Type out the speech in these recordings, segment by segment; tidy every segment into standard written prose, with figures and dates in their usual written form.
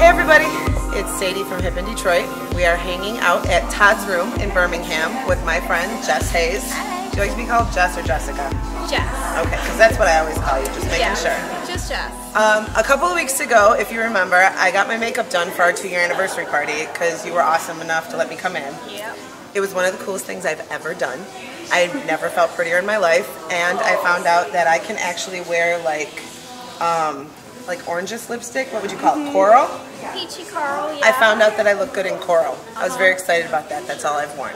everybody, it's Sadie from Hip in Detroit. We are hanging out at Todd's room in Birmingham with my friend Jess Haze. Hi. Do you like to be called Jess or Jessica? Jess. Okay, because that's what I always call you, just making sure. Just Jess. A couple of weeks ago, if you remember, I got my makeup done for our 2-year anniversary party because you were awesome enough to let me come in. Yep. It was one of the coolest things I've ever done. I've never felt prettier in my life, and I found out that I can actually wear like oranges lipstick. What would you call it? Coral? Peachy coral, yeah. I found out that I look good in coral. I was very excited about that. That's all I've worn.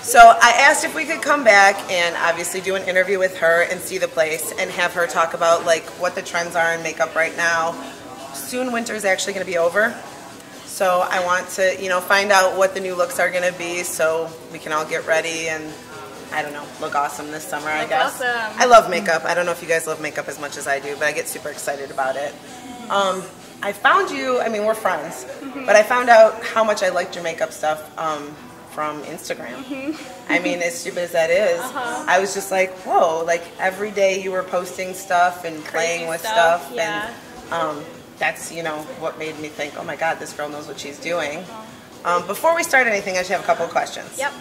So I asked if we could come back and obviously do an interview with her and see the place and have her talk about like what the trends are in makeup right now. Soon winter is actually going to be over. So I want to, find out what the new looks are going to be so we can all get ready and, I don't know, look awesome this summer, I guess. Awesome. I love makeup. I don't know if you guys love makeup as much as I do, but I get super excited about it. I found you, we're friends, but I found out how much I liked your makeup stuff from Instagram. As stupid as that is, I was just like, whoa, like every day you were posting stuff and playing with stuff. Yeah. And that's, what made me think, oh my God, this girl knows what she's doing. Before we start anything, I just have a couple of questions. Yep.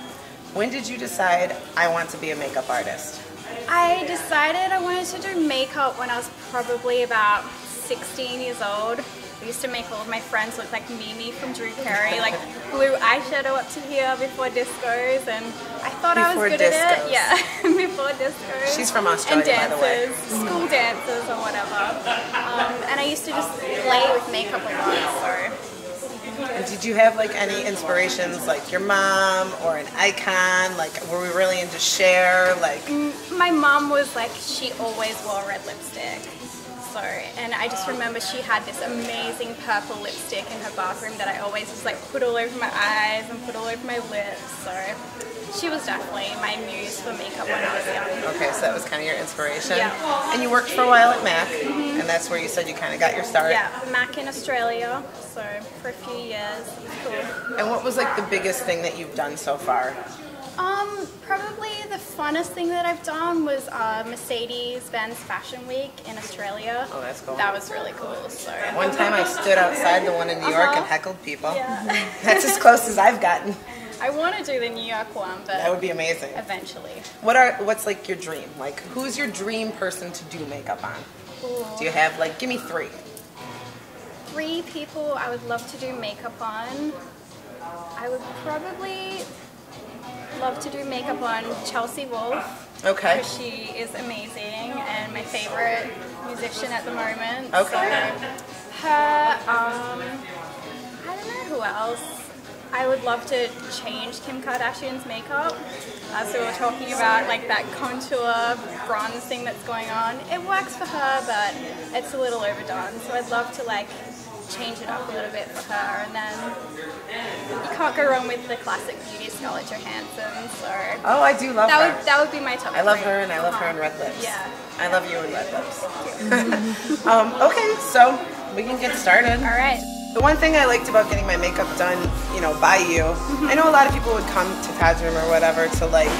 When did you decide I want to be a makeup artist? I decided I wanted to do makeup when I was probably about 16 years old. I used to make all of my friends look like Mimi from Drew Carey, like blue eyeshadow up to here before discos, and I thought I was good at it. Yeah, before discos. She's from Australia, and dances, by the way. School dances or whatever. And I used to just play with makeup a lot, so. And did you have like any inspirations, like your mom or an icon? Like, were we really into Cher? Like, my mom was like, she always wore red lipstick. So, and I just remember she had this amazing purple lipstick in her bathroom that I always just like put all over my eyes and put all over my lips. So, she was definitely my muse for makeup when I was young. Okay, so that was kind of your inspiration. Yeah. And you worked for a while at MAC, and that's where you said you kind of got your start. Yeah, MAC in Australia. So for a few years, it was cool. And what was like the biggest thing that you've done so far? Probably the funnest thing that I've done was Mercedes-Benz Fashion Week in Australia. Oh, that's cool. That was really cool. So One time I stood outside the one in New York and heckled people. Yeah. That's as close as I've gotten. I want to do the New York one, but that would be amazing. Eventually. What's like your dream? Like, who's your dream person to do makeup on? Ooh. Do you have like, give me 3. 3 people I would love to do makeup on. I would probably love to do makeup on Chelsea Wolfe. Okay. Because she is amazing and my favorite musician at the moment. Okay. So her, I don't know who else. I would love to change Kim Kardashian's makeup. So we were talking about like that contour bronze thing that's going on. It works for her, but it's a little overdone. So I'd love to like change it up a little bit for her, and then you can't go wrong with the classic beauty Scarlett Johansson. So oh, I do love her. That would be my top. I love 3. her, and I love her in red lips. Yeah. I love you in red lips. Okay, so we can get started. All right. The one thing I liked about getting my makeup done, by you, I know a lot of people would come to Todd's room or whatever to like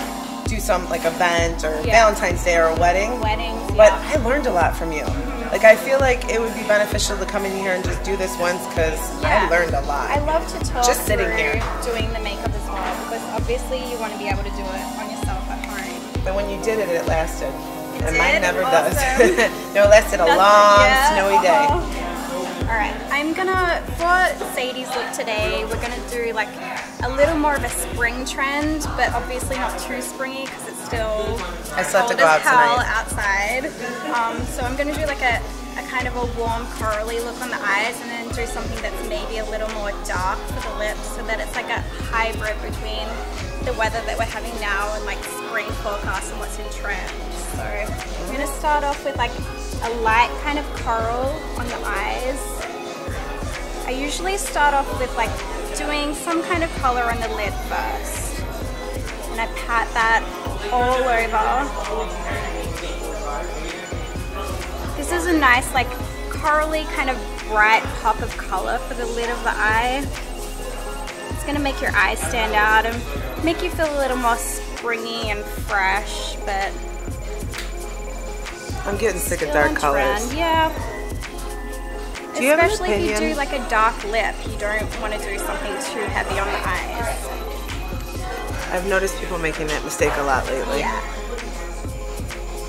do some like event or Valentine's Day or a wedding. Weddings, but I learned a lot from you. Like, I feel like it would be beneficial to come in here and just do this once because I learned a lot. I love to talk just sitting here doing the makeup as well, because obviously you want to be able to do it on yourself at home. But when you did it, it lasted. And did? mine never Awesome. does. No, it lasted a long, snowy day. Alright, for Sadie's look today, we're going to do like a little more of a spring trend, but obviously not too springy because it's still I still have to go cold as hell tonight. Outside. So I'm going to do like a kind of a warm corally look on the eyes, and then do something that's maybe a little more dark for the lips, so that it's like a hybrid between the weather that we're having now and like spring forecast and what's in trend. So I'm going to start off with like a light kind of coral on the eyes. I usually start off with like doing some kind of color on the lid first, and I pat that all over. This is a nice like corally kind of bright pop of color for the lid of the eye. It's going to make your eyes stand out and make you feel a little more springy and fresh, but I'm getting sick of dark colors. Yeah. Do you have an Especially if you opinion? do like a dark lip, you don't want to do something too heavy on the eyes. I've noticed people making that mistake a lot lately. Yeah,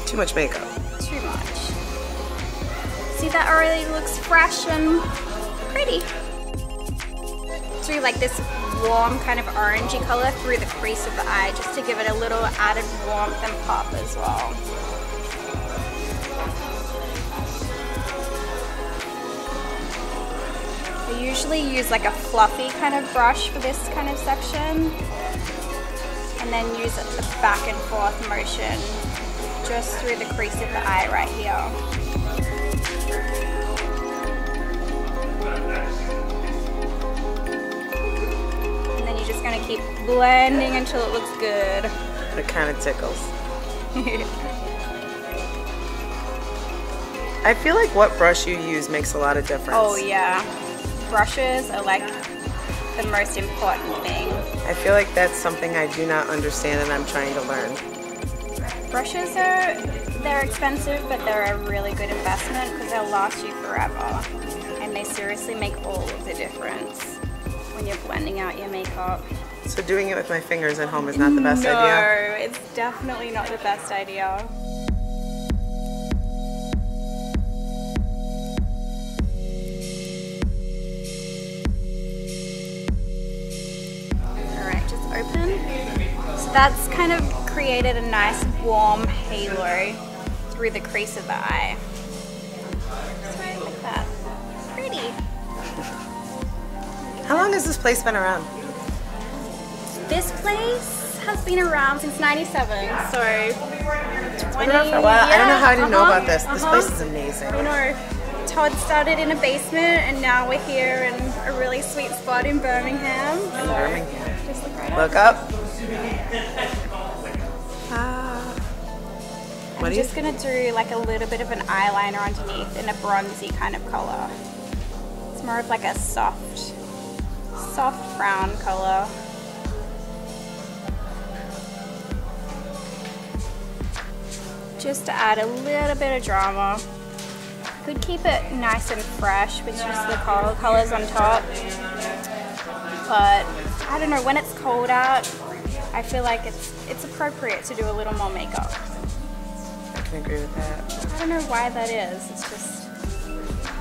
Too much makeup. too much. See, that already looks fresh and pretty. Do like this warm kind of orangey color through the crease of the eye just to give it a little added warmth and pop as well. I usually use like a fluffy kind of brush for this kind of section, and then use the back and forth motion just through the crease of the eye right here. And then you're just gonna keep blending until it looks good. It kind of tickles. I feel like what brush you use makes a lot of difference. Oh yeah, brushes are like the most important thing. I feel like that's something I do not understand and I'm trying to learn. Brushes they're expensive, but they're a really good investment because they'll last you forever. And they seriously make all of the difference when you're blending out your makeup. So doing it with my fingers at home is not the best idea? No, it's definitely not the best idea. Alright, just open. So that's kind of created a nice warm halo through the crease of the eye. Just right like that. Pretty. How long has this place been around? This place has been around since '97, so 20 Been around for a while. I don't know how I didn't know about this. This place is I amazing. know. Todd started in a basement, and now we're here in a really sweet spot in Birmingham. In Birmingham. Just look right up. Look up. I'm just gonna do like a little bit of an eyeliner underneath in a bronzy kind of color. It's more of like a soft brown color. Just to add a little bit of drama. Could keep it nice and fresh with just the coral colors on top. But I don't know, when it's cold out, I feel like it's appropriate to do a little more makeup. I can agree with that. I don't know why that is. It's just,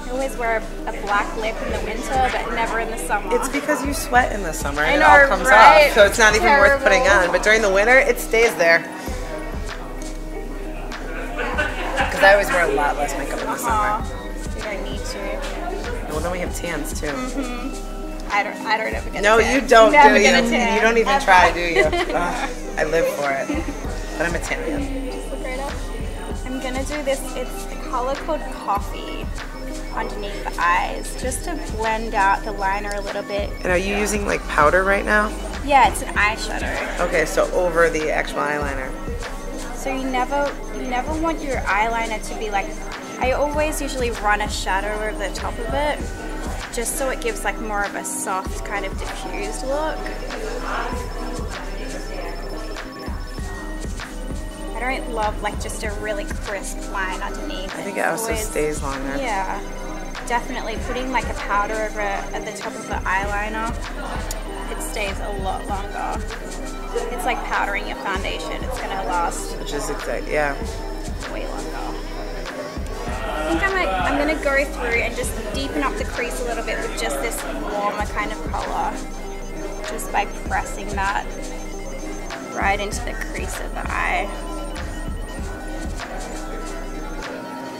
I always wear a black lip in the winter, but never in the summer. It's because you sweat in the summer and I it know, all comes right? off, so it's not even worth Terrible. putting on. But during the winter, it stays there. Because I always wear a lot less makeup in the summer. You don't need to. Well, then we have tans too. I don't ever get No, a tan. you don't, Never do you? get a tan. You don't even Ever. try, do you? Ugh, I live for it. But I'm Italian. Just look right up. I'm gonna do this, it's a color called Coffee underneath the eyes, just to blend out the liner a little bit. And are you using like powder right now? Yeah, it's an eyeshadow. Okay, so over the actual eyeliner. So you never want your eyeliner to be like, I always usually run a shadow over the top of it, just so it gives like more of a soft kind of diffused look. I don't love like just a really crisp line underneath. I think it also stays longer. Yeah, definitely putting like a powder over at the top of the eyeliner, it stays a lot longer. It's like powdering your foundation. It's gonna last Which is yeah. way longer. I think I'm gonna go through and just deepen up the crease a little bit with just this warmer kind of color, just by pressing that right into the crease of the eye.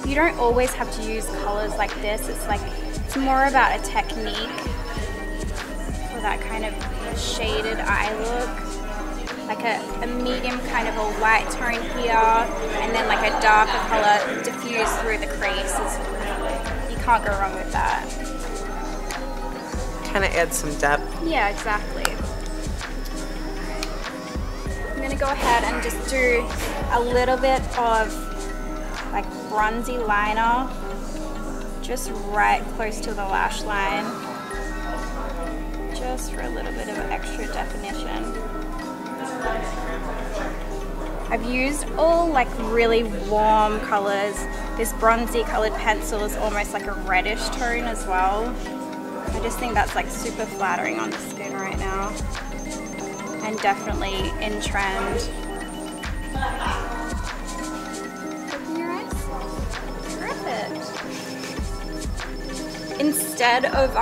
You don't always have to use colors like this. It's more about a technique for that kind of shaded eye look. Like a medium kind of a white tone here, and then like a darker color diffused through the crease. You can't go wrong with that. Kind of adds some depth. Yeah, exactly. I'm gonna go ahead and just do a little bit of like bronzy liner, just right close to the lash line, just for a little bit of extra definition. I've used all like really warm colors this bronzy colored pencil is almost like a reddish tone as well. I just think that's like super flattering on the skin right now. And definitely in trend. Open your eyes. Perfect. Instead of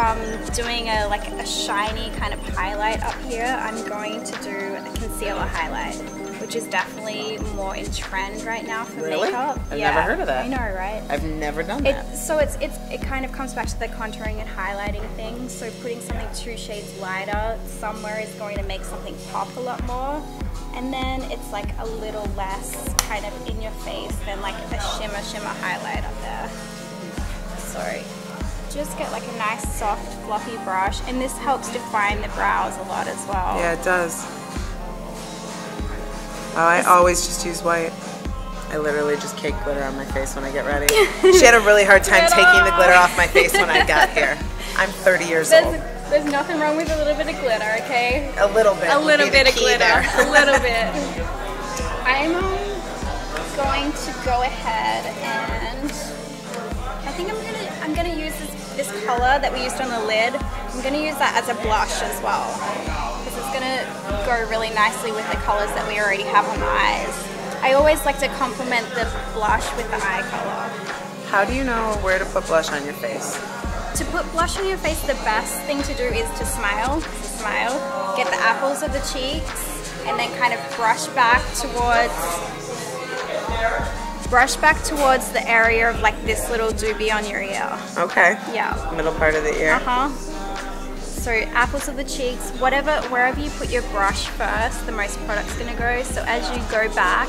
doing a shiny kind of highlight up here, I'm going to do a concealer highlight, which is definitely more in trend right now for makeup. I've never heard of that. I know, right? I've never done that. So it kind of comes back to the contouring and highlighting thing. So putting something 2 shades lighter somewhere is going to make something pop a lot more. And then it's like a little less kind of in your face than like a shimmer highlight up there. So just get like a nice soft fluffy brush, and this helps define the brows a lot as well. Yeah, it does. Oh, I always just use white. I literally just cake glitter on my face when I get ready. She had a really hard time taking the glitter off my face when I got here. I'm 30 years old. There's nothing wrong with a little bit of glitter, okay? A little bit. A little bit of glitter. A little bit. I'm going to go ahead and I think I'm gonna use this color that we used on the lid. I'm gonna use that as a blush as well, because it's gonna go really nicely with the colors that we already have on the eyes. I always like to complement the blush with the eye color. How do you know where to put blush on your face? To put blush on your face, the best thing to do is to smile. Get the apples of the cheeks, and then kind of brush back towards the area of like this little doobie on your ear. Okay. Yeah. Middle part of the ear. So apples of the cheeks, wherever you put your brush first, the most product's gonna go. So as you go back,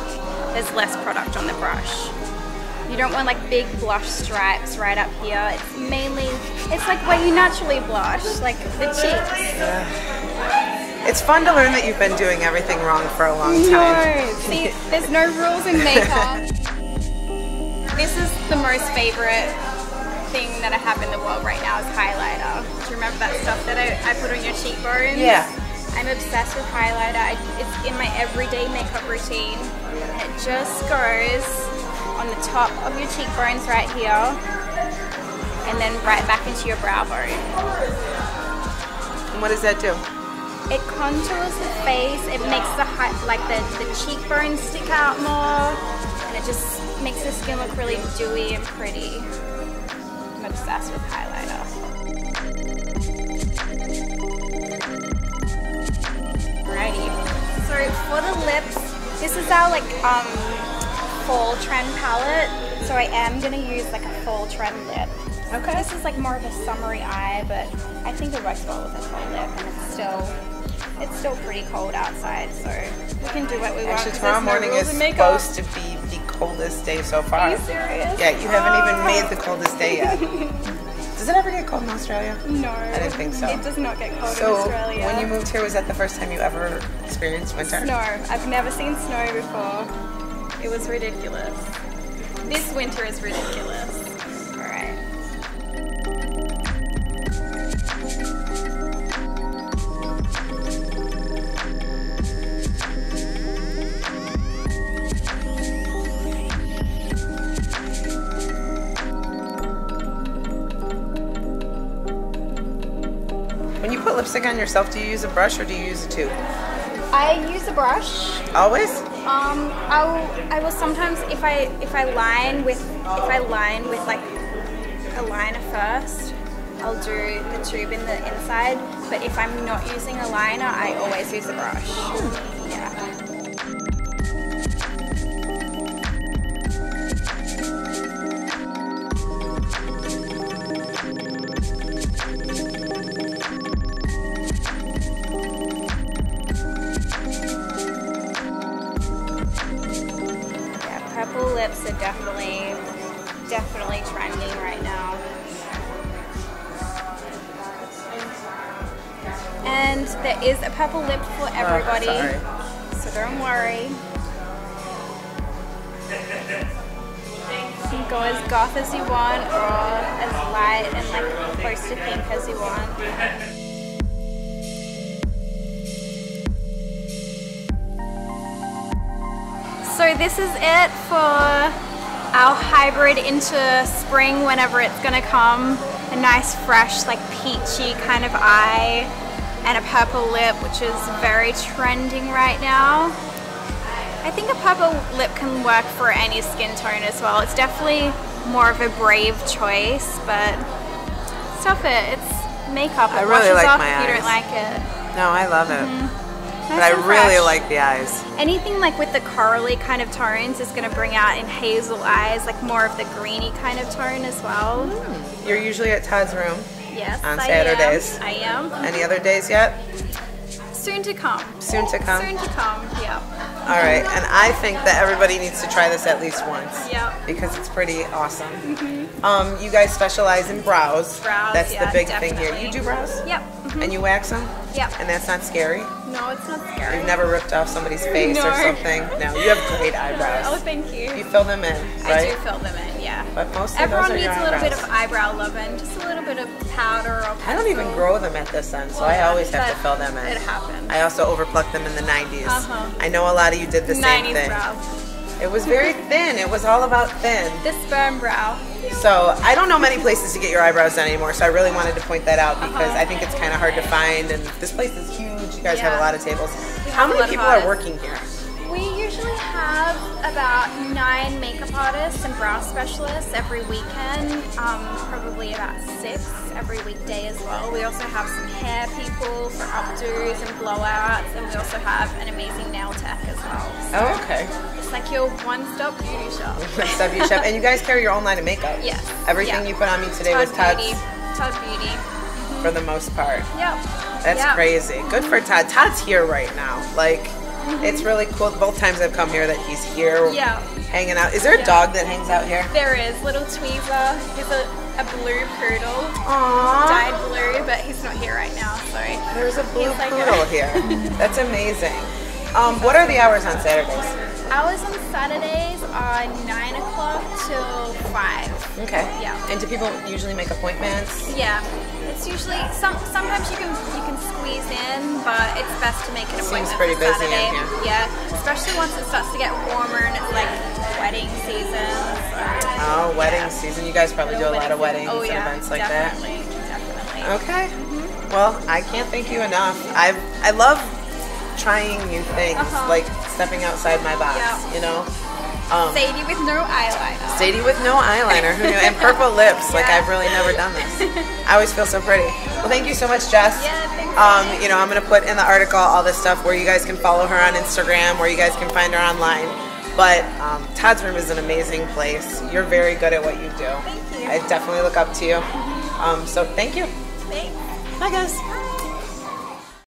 there's less product on the brush. You don't want like big blush stripes right up here. It's like where you naturally blush, like the cheeks. It's fun to learn that you've been doing everything wrong for a long time. No, see, there's no rules in makeup. This is the most favorite thing that I have in the world right now is highlighter. Do you remember that stuff that I put on your cheekbones? Yeah. I'm obsessed with highlighter. It's in my everyday makeup routine. And it just goes on the top of your cheekbones right here, and then right back into your brow bone. And what does that do? It contours the face. It makes the cheekbones stick out more, and it just makes the skin look really dewy and pretty. I'm obsessed with highlighter. Alrighty. So for the lips, this is our fall trend palette. So I am gonna use like a fall trend lip. Okay. This is like more of a summery eye, but I think it works well with a fall lip, and it's still pretty cold outside, so we can do what we want. Actually, tomorrow morning is supposed to be the coldest day so far. Are you serious? Yeah, you haven't even made the coldest day yet. Does it ever get cold in Australia? No. I didn't think so. It does not get cold in Australia. So when you moved here, was that the first time you ever experienced winter? Snow. I've never seen snow before. It was ridiculous. This winter is ridiculous. Alright. When you put lipstick on yourself, do you use a brush or do you use a tube? I use a brush. Always? I will sometimes if I line with like a liner first, I'll do the tube in the inside. But if I'm not using a liner, I always use a brush. Yeah. Purple lips are definitely trending right now. And there is a purple lip for everybody, so don't worry. You can go as goth as you want, or as light and like close to pink as you want. So this is it for our hybrid into spring whenever it's gonna come. A nice fresh like peachy kind of eye and a purple lip, which is very trending right now. I think a purple lip can work for any skin tone as well. It's definitely more of a brave choice, but stuff it. It's makeup. It I really washes like off my if you eyes. don't like it. No, I love it. Nice But I and really fresh. like the eyes. Anything like with the corally kind of tones is going to bring out in hazel eyes like more of the greeny kind of tone as well. You're usually at Todd's room Yes, on I Saturdays. am. I am. Any other days yet? Soon to come. Soon to come? Soon to come, yeah. All right, and I think that everybody needs to try this at least once. Yeah. Because it's pretty awesome. You guys specialize in brows. Brows, That's yeah, the big thing here. definitely. You do brows? Yep. And you wax them? Yep. And that's not scary? No, it's not scary. You've never ripped off somebody's face or No. something? No, you have great eyebrows. Oh, thank you. You fill them in, I right? do fill them in, yeah. But mostly Everyone those are needs your a little bit eyebrows. of eyebrow loving, just a little bit of powder or I don't even pencil. grow them at this end, so I Well, always have to but fill them in. It happens. I also overplucked them in the 90s. Uh-huh. I know a lot of you did the same 90s thing. brow. It was very thin. It was all about thin. The sperm brow. So I don't know many places to get your eyebrows done anymore, so I really wanted to point that out because I think it's kind of hard to find, and this place is huge. You guys have a Yeah. lot of tables. We How have a many lot of people are artists. working here? We usually have about 9 makeup artists and brow specialists every weekend, probably about 6 every weekday as well. We also have some hair people for updos and blowouts, and we also have an amazing nail tech as well. So Oh, okay. it's like your one-stop beauty shop. Stuff you shop. And you guys carry your own line of makeup. Yes. Everything Yeah. you put on me today was Todd Todd's Beauty. Todd Beauty. for the most part. Yep. That's Yep. crazy. Good for Todd. Todd's here right now. Like, it's really cool. Both times I've come here that he's here Yeah. hanging out. Is there a Yeah. dog that hangs out here? There is little Tweezer. He's a blue poodle. Aww. Dyed blue, but he's not here right now, so There's a blue he's like poodle here. That's amazing. What are the hours on Saturdays? Hours on Saturdays are 9 o'clock till 5. Okay. Yeah. And do people usually make appointments? Yeah. It's usually sometimes you can squeeze in, but it's best to make an appointment. Seems pretty for busy Saturday. in here. Yeah, especially once it starts to get warmer and it's like wedding season. So, Oh, wedding yeah. season. You guys probably do a lot of weddings Oh, yeah, and events like definitely, Definitely. that. Okay. Well, I can't thank you enough. I love trying new things, like stepping outside my box, Yeah. you know? Sadie with no eyeliner. Sadie with no eyeliner, who knew? And purple lips, like Yeah. I've really never done this. I always feel so pretty. Well, thank you so much, Jess. Yeah, thanks. You know, I'm going to put in the article all this stuff where you guys can follow her on Instagram, where you guys can find her online. But Todd's Room is an amazing place. You're very good at what you do. Thank you. I definitely look up to you. So thank you. Thanks. Bye, guys.